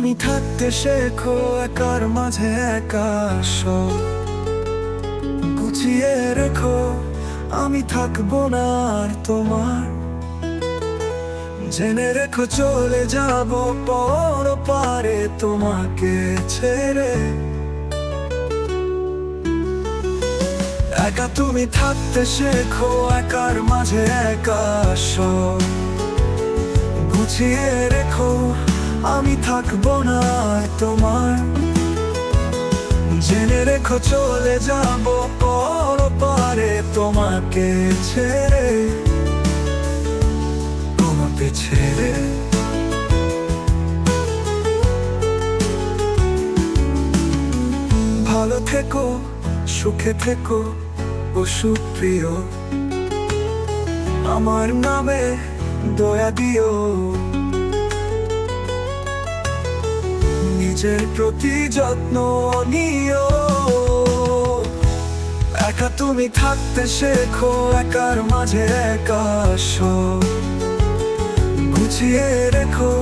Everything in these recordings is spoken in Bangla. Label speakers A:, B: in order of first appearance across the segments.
A: তুমি থাকতে শেখো একার মাঝে একা সব গুছিয়ে রেখো, আমি থাকবো না আর তোমার। জেনে রেখো চলে যাব পর পারে তোমাকে ছেড়ে। একা তুমি থাকতে শেখো একার মাঝে একা সব গুছিয়ে রেখো, আমি থাকবো না আর তোমার। জেনে রেখো চলে যাব পর পারে তোমাকে ছেড়ে, তোমাকে ছেড়ে। ভালো থেকো, সুখে থেকো ও সুপ্রিয়, আমার নামে দয়া দিও। নিজের প্রতি যত্ন নিও। একা তুমি থাকতে শেখো একার মাঝে একা সব গুছিয়ে রেখো,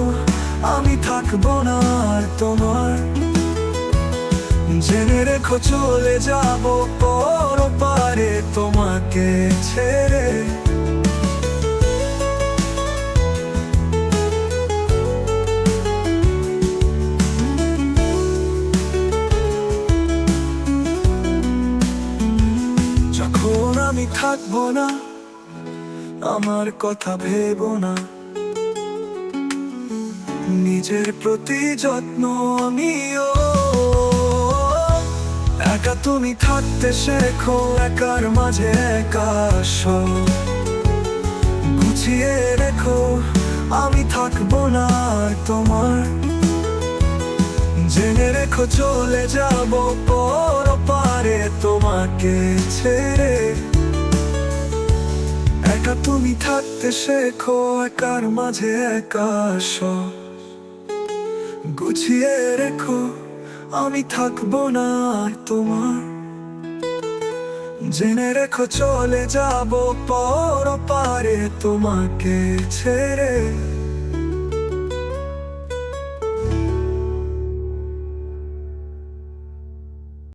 A: আমি থাকবো না আর তোমার। জেনে রেখো চলে যাব পর পারে তোমাকে ছেড়ে। যখন আমি থাকবো না, আমার কথা ভেবো না। নিজের প্রতি যত্ন নিও। একা তুমি থাকতে শেখো একার মাঝে একা সব গুছিয়ে রেখো, আমি থাকবো না আর তোমার। জেনে রেখো চলে যাব পর পারে তোমাকে ছেড়ে। একা তুমি থাকতে শেখো একার মাঝে একা সব গুছিয়ে রেখো, আমি থাকবো না আর তোমার। জেনে রেখো চলে যাব পর পারে তোমাকে ছেড়ে।